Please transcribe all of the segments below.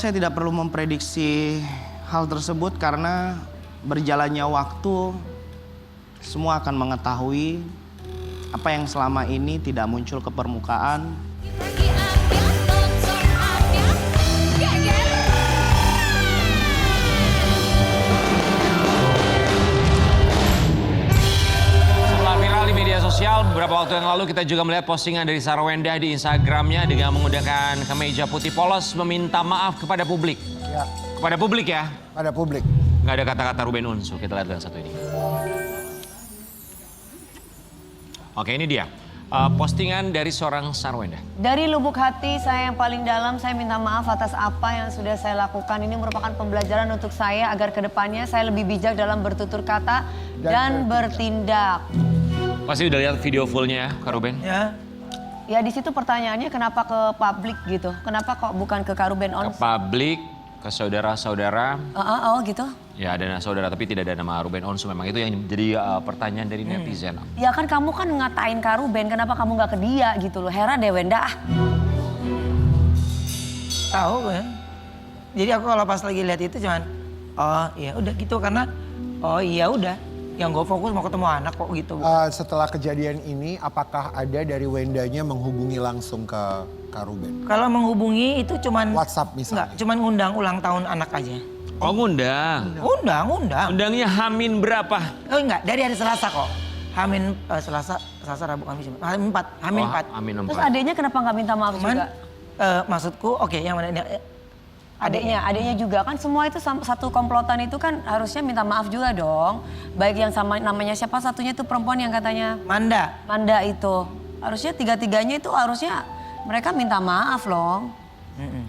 Saya tidak perlu memprediksi hal tersebut karena berjalannya waktu semua akan mengetahui apa yang selama ini tidak muncul ke permukaan. Sosial, beberapa waktu yang lalu kita juga melihat postingan dari Sarwenda di Instagramnya dengan menggunakan kemeja putih polos meminta maaf kepada publik. Ya. Kepada publik ya? Pada publik. Nggak ada kata-kata Ruben Onsu, kita lihat yang satu ini. Oke, ini dia. Postingan dari seorang Sarwenda. Dari lubuk hati saya yang paling dalam, saya minta maaf atas apa yang sudah saya lakukan. Ini merupakan pembelajaran untuk saya agar kedepannya saya lebih bijak dalam bertutur kata dan bertindak. Pasti udah lihat video fullnya ya, Kak Ruben? Ya. Ya di situ pertanyaannya kenapa ke publik gitu? Kenapa kok bukan ke Kak Ruben Onsu? Ke publik, ke saudara-saudara. Oh gitu? Ya ada saudara tapi tidak ada nama Ruben Onsu. Memang itu yang jadi pertanyaan dari netizen. Ya kan kamu kan ngatain Kak Ruben, kenapa kamu nggak ke dia gitu loh? Heran deh Wenda. Tahu gue. Jadi aku kalau pas lagi lihat itu cuman, oh iya udah gitu karena, oh iya udah. Yang gue fokus mau ketemu anak kok gitu. Setelah kejadian ini, apakah ada dari Wendanya menghubungi langsung ke Kak Ruben? Kalau menghubungi itu cuman WhatsApp misalnya? Enggak, cuman ngundang ulang tahun anak aja. Oh ngundang? Undang. Undangnya Hamin berapa? Oh enggak, dari hari Selasa kok. Hamin Selasa, Rabu, Kamis, Hamin 4. Hamin 4. Hamin 4. Terus adiknya kenapa nggak minta maaf Cuman, juga? maksudku, oke yang mana ini? Adiknya juga kan semua itu satu komplotan itu kan harusnya minta maaf juga dong. Baik yang sama namanya siapa satunya itu perempuan yang katanya Manda itu. Harusnya tiga-tiganya itu harusnya mereka minta maaf loh.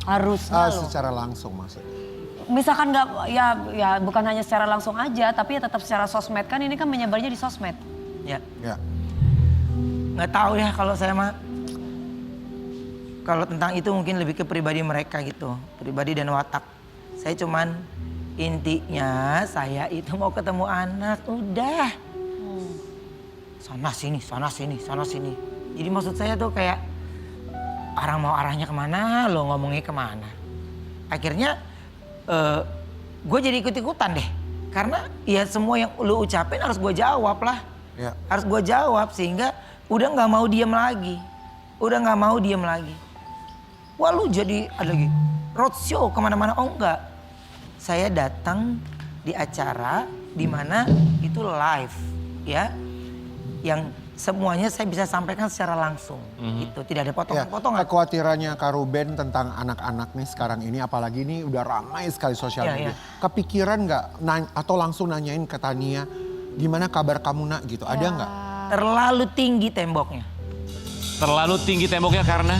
Harusnya loh. Secara langsung maksudnya? Misalkan nggak ya bukan hanya secara langsung aja tapi ya tetap secara sosmed kan ini kan menyebarnya di sosmed. Ya. Nggak tahu ya kalau saya mah. Kalau tentang itu mungkin lebih ke pribadi mereka gitu, pribadi dan watak. Saya cuman intinya saya itu mau ketemu anak, udah. Sana sini. Jadi maksud saya tuh kayak orang mau arahnya kemana, lo ngomongnya kemana. Akhirnya gue jadi ikut-ikutan deh. Karena ya semua yang lo ucapin harus gue jawab lah. Ya. Harus gue jawab sehingga udah nggak mau diem lagi. Wah lu jadi ada lagi roadshow kemana-mana. Oh enggak, saya datang di acara di mana itu live ya, yang semuanya saya bisa sampaikan secara langsung. Itu tidak ada potongan-potongan. Kekhawatirannya Kak Ruben tentang anak-anak nih sekarang ini, apalagi ini udah ramai sekali sosial media. Kepikiran nggak atau langsung nanyain ke Tania, gimana kabar kamu nak gitu? Ada nggak? Terlalu tinggi temboknya. Terlalu tinggi temboknya karena?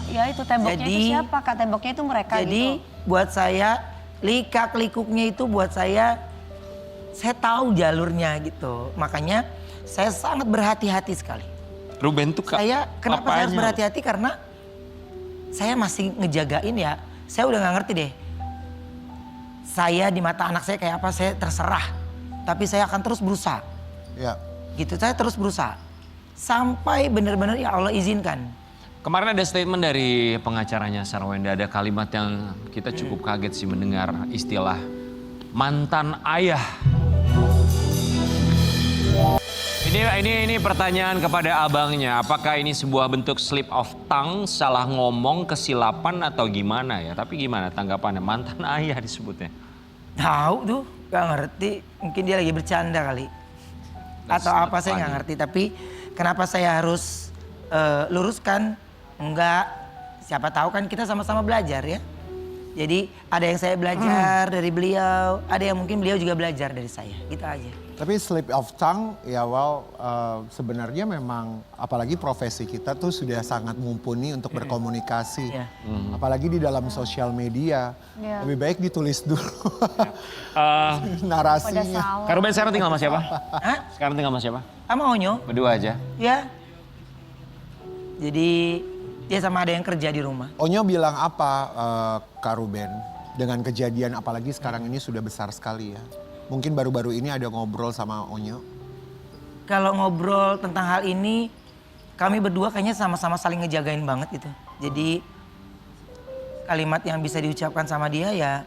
Ya itu temboknya itu siapa Kak? Temboknya itu mereka jadi gitu. Buat saya likak-likuknya itu buat saya tahu jalurnya gitu. Makanya saya sangat berhati-hati sekali. Ruben tuh kenapa saya harus berhati-hati karena saya masih ngejagain ya. Saya udah nggak ngerti deh. Saya di mata anak saya kayak apa saya terserah. Tapi saya akan terus berusaha. Ya. Gitu saya terus berusaha. Sampai benar-benar ya Allah izinkan. Kemarin ada statement dari pengacaranya Sarwenda, ada kalimat yang kita cukup kaget sih mendengar istilah mantan ayah. Ini pertanyaan kepada abangnya, apakah ini sebuah bentuk slip of tongue, salah ngomong, kesilapan atau gimana ya? Tapi gimana tanggapannya mantan ayah disebutnya? Tahu tuh, gak ngerti. Mungkin dia lagi bercanda kali. Atau apa saya nggak ngerti. Tapi kenapa saya harus luruskan? Enggak, siapa tahu kan kita sama-sama belajar ya. Jadi ada yang saya belajar dari beliau, ada yang mungkin beliau juga belajar dari saya, gitu aja. Tapi slip of tongue ya sebenarnya memang apalagi profesi kita tuh sudah sangat mumpuni untuk berkomunikasi. Apalagi di dalam sosial media, lebih baik ditulis dulu narasinya. Kak Ruben sekarang tinggal sama siapa? Sekarang tinggal sama siapa? Sama Onyo. Berdua aja? Ya. Jadi dia sama ada yang kerja di rumah. Onyo bilang apa Kak Ruben dengan kejadian apalagi sekarang ini sudah besar sekali ya. Mungkin baru-baru ini ada ngobrol sama Onyo. Kalau ngobrol tentang hal ini, kami berdua kayaknya sama-sama saling ngejagain banget gitu. Jadi kalimat yang bisa diucapkan sama dia ya,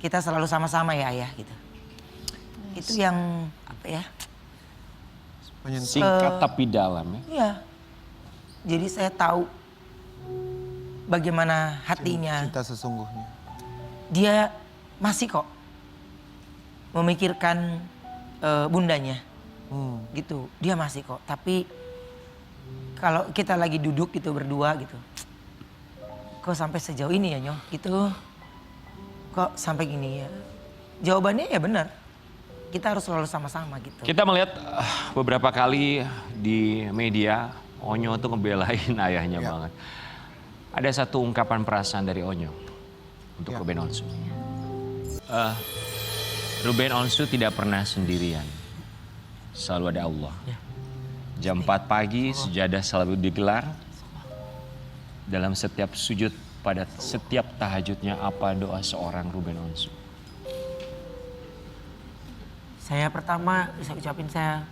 kita selalu sama-sama ya ayah gitu. Itu yang apa ya? Singkat tapi dalam ya. Iya. Jadi saya tahu bagaimana hatinya. Cinta sesungguhnya. Dia masih kok memikirkan bundanya. Gitu. Dia masih kok. Tapi kalau kita lagi duduk gitu berdua gitu. Kok sampai sejauh ini ya Nyoh? Gitu. Kok sampai gini ya? Jawabannya ya benar. Kita harus selalu sama-sama gitu. Kita melihat beberapa kali di media Onyo tuh ngebelain ayahnya banget. Ada satu ungkapan perasaan dari Onyo untuk Ruben Onsu. Ruben Onsu tidak pernah sendirian. Selalu ada Allah. Jam 4 pagi sejadah selalu digelar. Dalam setiap sujud pada setiap tahajudnya apa doa seorang Ruben Onsu? Saya pertama bisa ucapin saya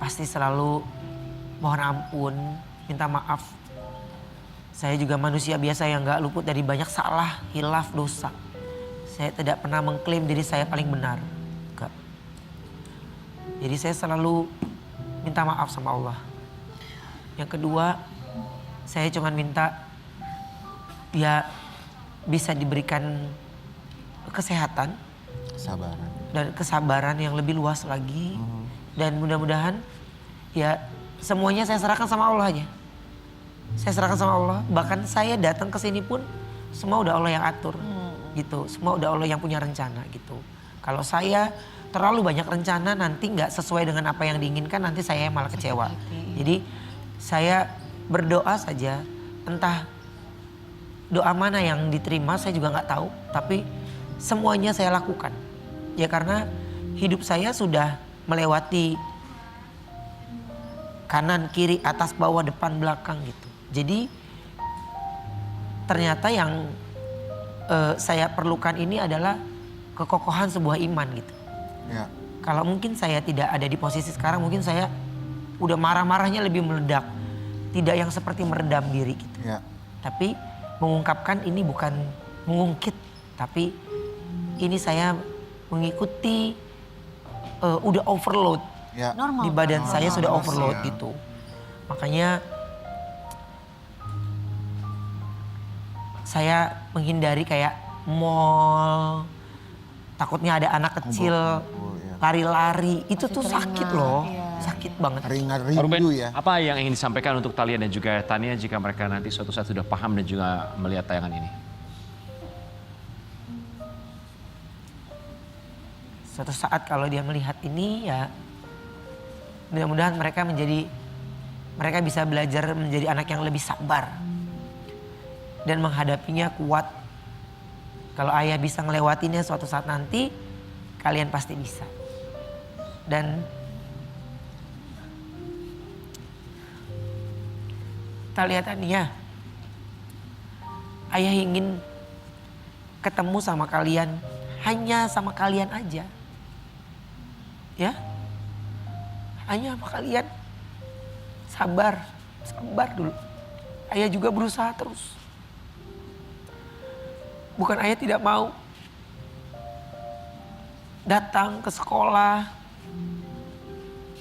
pasti selalu mohon ampun, minta maaf. Saya juga manusia biasa yang gak luput dari banyak salah, hilaf, dosa. Saya tidak pernah mengklaim diri saya paling benar. Enggak. Jadi saya selalu minta maaf sama Allah. Yang kedua, saya cuma minta dia bisa diberikan kesehatan. Dan kesabaran yang lebih luas lagi. Dan mudah-mudahan ya semuanya saya serahkan sama Allah aja. Saya serahkan sama Allah. Bahkan saya datang ke sini pun semua udah Allah yang atur. Gitu. Semua udah Allah yang punya rencana gitu. Kalau saya terlalu banyak rencana nanti nggak sesuai dengan apa yang diinginkan, nanti saya malah kecewa. Jadi saya berdoa saja, entah doa mana yang diterima saya juga nggak tahu. Tapi semuanya saya lakukan. Ya karena hidup saya sudah melewati kanan, kiri, atas, bawah, depan, belakang gitu. Jadi ternyata yang saya perlukan ini adalah kekokohan sebuah iman gitu. Ya. Kalau mungkin saya tidak ada di posisi sekarang, mungkin saya udah marah-marahnya lebih meledak. Tidak yang seperti meredam diri gitu. Ya. Tapi mengungkapkan ini bukan mengungkit, tapi ini saya mengikuti udah overload. Ya. Normal. Di badan saya sudah overload gitu. Makanya saya menghindari kayak mall, takutnya ada anak kecil lari-lari, itu tuh sakit loh, sakit banget. Rindu ya. Apa yang ingin disampaikan untuk Thalia dan juga Tania jika mereka nanti suatu saat sudah paham dan juga melihat tayangan ini? Suatu saat kalau dia melihat ini ya mudah-mudahan mereka bisa belajar menjadi anak yang lebih sabar dan menghadapinya kuat. Kalau ayah bisa ngelewatinya suatu saat nanti, kalian pasti bisa. Dan kita lihat Tania, ayah ingin ketemu sama kalian, hanya sama kalian aja. Ya, hanya sama kalian. Sabar dulu. Ayah juga berusaha terus. Bukan ayah tidak mau datang ke sekolah.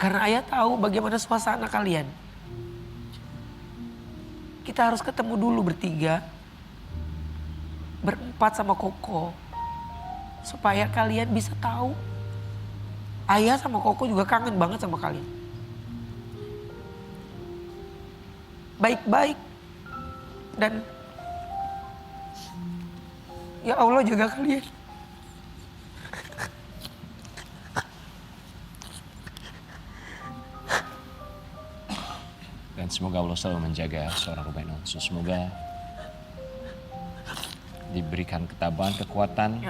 Karena ayah tahu bagaimana suasana kalian. Kita harus ketemu dulu bertiga. Berempat sama Koko. Supaya kalian bisa tahu. Ayah sama Koko juga kangen banget sama kalian. Baik-baik. Dan ya Allah jaga kalian. Dan semoga Allah selalu menjaga seorang Ruben Onsu. Semoga diberikan ketabahan, kekuatan.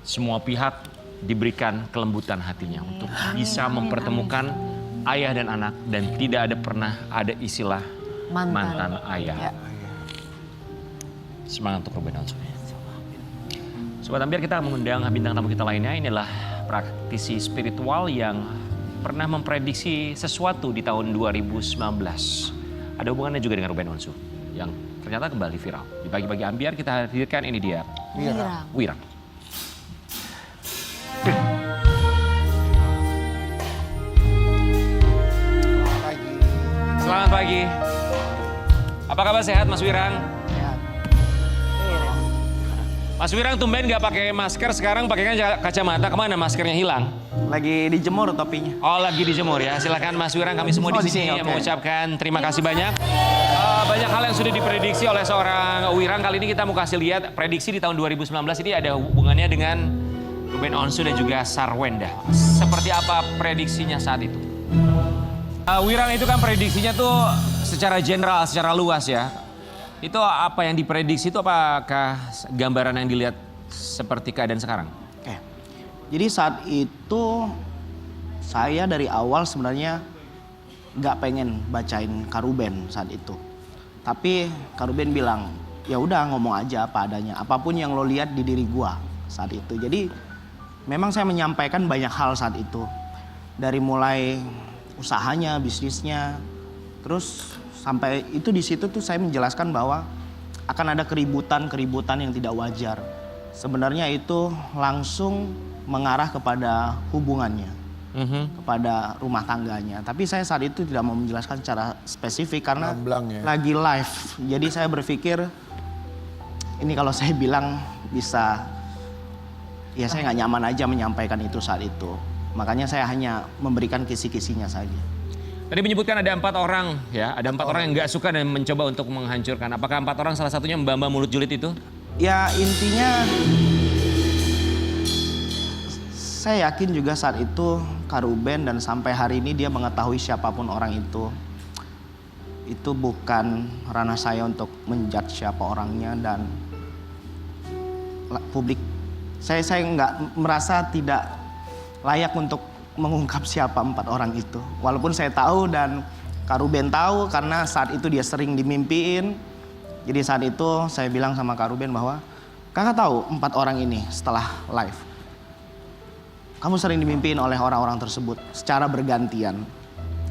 Semua pihak diberikan kelembutan hatinya untuk bisa mempertemukan ayah dan anak. Dan tidak pernah ada istilah mantan ayah. Semangat untuk Ruben Onsu. Sobat Ambiar, kita mengundang bintang tamu kita lainnya. Inilah praktisi spiritual yang pernah memprediksi sesuatu di tahun 2019. Ada hubungannya juga dengan Ruben Onsu. yang ternyata kembali viral. Di pagi-pagi ambiar kita hadirkan ini dia, Wirang. Selamat pagi. Apa kabar, sehat Mas Wirang? Mas Wirang tumben nggak pakai masker, sekarang pakai kacamata. Kemana maskernya hilang? Lagi dijemur topinya. Oh, lagi dijemur ya. Silakan Mas Wirang, kami semua di sini okay. mengucapkan terima kasih banyak. Banyak hal yang sudah diprediksi oleh seorang Wirang. Kali ini kita mau kasih lihat prediksi di tahun 2019 ini ada hubungannya dengan Ruben Onsu dan juga Sarwenda. Seperti apa prediksinya saat itu? Wirang itu kan prediksinya tuh secara general, secara luas ya. Itu apa yang diprediksi itu apakah gambaran yang dilihat seperti keadaan sekarang? Oke. Jadi saat itu saya dari awal sebenarnya nggak pengen bacain Kak Ruben saat itu. Tapi Kak Ruben bilang, ya udah ngomong aja apa adanya. Apapun yang lo lihat di diri gua saat itu. Jadi memang saya menyampaikan banyak hal saat itu. Dari mulai usahanya, bisnisnya, terus sampai itu di situ tuh saya menjelaskan bahwa akan ada keributan yang tidak wajar. Sebenarnya itu langsung mengarah kepada hubungannya, kepada rumah tangganya. Tapi saya saat itu tidak mau menjelaskan secara spesifik karena lagi live. Jadi saya berpikir ini kalau saya bilang bisa, ya saya nggak nyaman aja menyampaikan itu saat itu. Makanya saya hanya memberikan kisi-kisinya saja. Tadi menyebutkan ada 4 orang ya, ada 4 orang yang nggak suka dan mencoba untuk menghancurkan. Apakah 4 orang salah satunya Mbak Mulut Julid itu? Ya intinya saya yakin juga saat itu Kak Ruben dan sampai hari ini dia mengetahui siapapun orang itu. Itu bukan ranah saya untuk menjudge siapa orangnya dan publik. Saya nggak merasa tidak layak untuk mengungkap siapa 4 orang itu. Walaupun saya tahu dan Kak Ruben tahu karena saat itu dia sering dimimpiin. Jadi saat itu saya bilang sama Kak Ruben bahwa kakak tahu 4 orang ini setelah live. Kamu sering dimimpiin oleh orang-orang tersebut secara bergantian.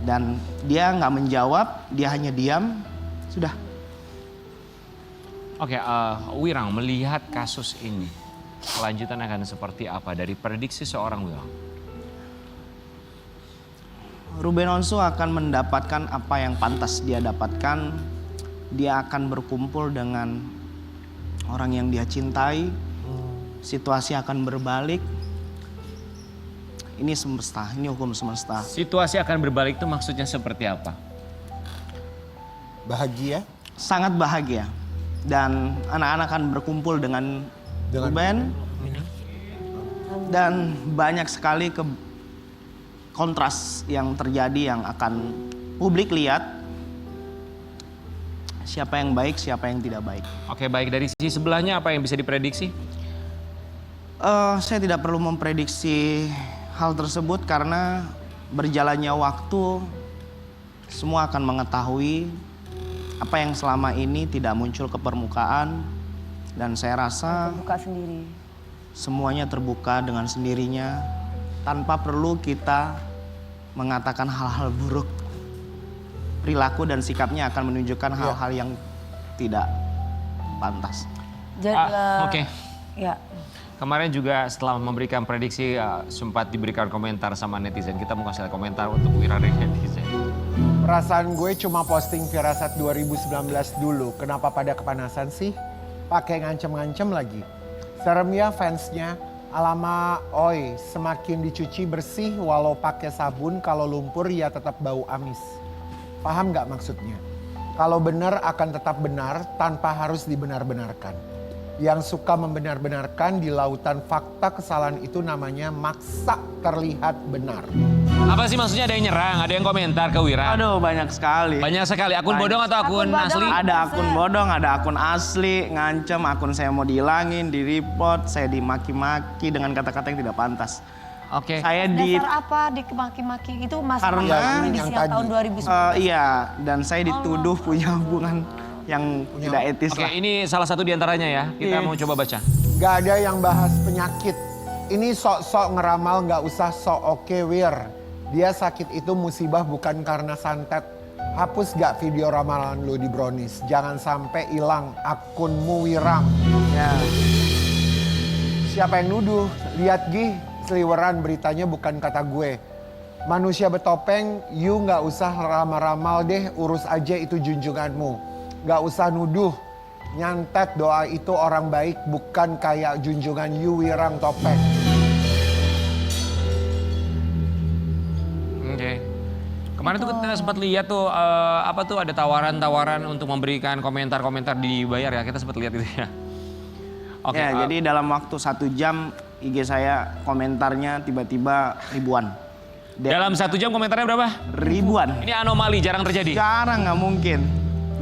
Dan dia nggak menjawab, dia hanya diam, sudah. Oke, Wirang melihat kasus ini, kelanjutan akan seperti apa dari prediksi seorang Wirang? Ruben Onsu akan mendapatkan apa yang pantas dia dapatkan. Dia akan berkumpul dengan orang yang dia cintai. Situasi akan berbalik. Ini semesta, ini hukum semesta. Situasi akan berbalik itu maksudnya seperti apa? Bahagia? Sangat bahagia. Dan anak-anak akan berkumpul dengan Ruben. Dan banyak sekali kontras yang terjadi yang akan publik lihat siapa yang baik, siapa yang tidak baik. Oke, baik, dari sisi sebelahnya apa yang bisa diprediksi? Saya tidak perlu memprediksi hal tersebut karena berjalannya waktu semua akan mengetahui apa yang selama ini tidak muncul ke permukaan dan saya rasa terbuka sendiri. Semuanya terbuka dengan sendirinya. Tanpa perlu kita mengatakan hal-hal buruk. Perilaku dan sikapnya akan menunjukkan hal-hal yang tidak pantas. Oke. Ya. Kemarin juga setelah memberikan prediksi sempat diberikan komentar sama netizen. Kita mau kasih komentar untuk Wirang dari netizen. Perasaan gue cuma posting Firasat 2019 dulu. Kenapa pada kepanasan sih? Pakai ngancem-ngancem lagi. Serem ya fansnya. Alama, oi, semakin dicuci bersih walau pakai sabun, kalau lumpur ya tetap bau amis. Paham nggak maksudnya? Kalau benar akan tetap benar tanpa harus dibenar-benarkan. Yang suka membenar-benarkan di lautan fakta kesalahan itu namanya maksa terlihat benar. Apa sih maksudnya, ada yang nyerang, ada yang komentar ke Wirang? Aduh, banyak sekali. Banyak sekali, akun bodong atau akun asli? Ada akun bodong, ada akun asli, ngancem, akun saya mau dihilangin, di-report, saya dimaki-maki dengan kata-kata yang tidak pantas. Oke. Saya Dasar apa dimaki-maki itu mas Karena yang tahun 2019. Iya, dan saya dituduh punya hubungan yang tidak etis Oke, lah. ini salah satu diantaranya ya. Kita mau coba baca. Gak ada yang bahas penyakit. Ini sok-sok ngeramal, gak usah sok oke Wir. Dia sakit itu musibah bukan karena santet. hapus gak video ramalan lu di Brownies. Jangan sampai hilang akunmu Wirang. Ya. Siapa yang nuduh? Lihat Gih, seliweran beritanya bukan kata gue. Manusia bertopeng, you gak usah ramal-ramal deh, urus aja itu junjunganmu. Gak usah nuduh. Nyantet doa itu orang baik, bukan kayak junjungan you Wirang topeng. Oke. Kemarin tuh kita sempat lihat tuh apa tuh ada tawaran-tawaran untuk memberikan komentar-komentar dibayar ya. Kita sempat lihat itu ya. Oke. Ya, jadi dalam waktu 1 jam IG saya komentarnya tiba-tiba ribuan. Dalam 1 jam komentarnya berapa? Ribuan. Ini anomali, jarang terjadi. Jarang, nggak mungkin.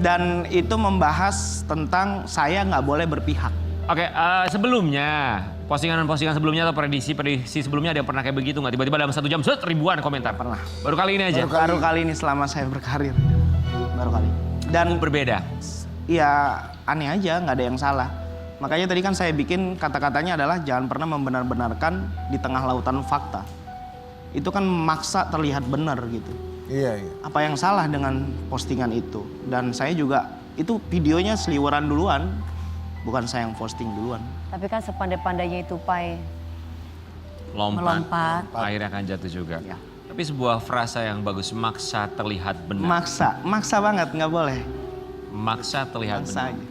Dan itu membahas tentang saya nggak boleh berpihak. Oke, sebelumnya postingan-postingan sebelumnya atau prediksi sebelumnya ada yang pernah kayak begitu nggak? Tiba-tiba dalam 1 jam ribuan komentar. Pernah. Baru kali ini aja. Baru kali ini selama saya berkarir. Baru kali. Dan Berbeda. ya aneh aja, nggak ada yang salah. Makanya tadi kan saya bikin kata-katanya adalah jangan pernah membenar-benarkan di tengah lautan fakta. Itu kan maksa terlihat benar gitu. Iya. Apa yang salah dengan postingan itu? Dan saya juga, itu videonya seliweran duluan, bukan saya yang posting duluan. Tapi kan sepandai-pandainya itu Pai Melompat. melompat. Akhirnya akan jatuh juga. Ya. Tapi sebuah frasa yang bagus, maksa terlihat benar. Maksa banget, nggak boleh. Maksa terlihat Maksa benar. aja.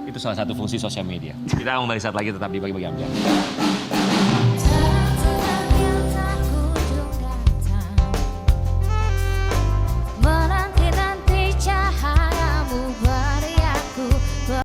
Itu salah satu fungsi sosial media. Kita ngomong dari saat lagi tetap di Pagi-Pagi Amjad.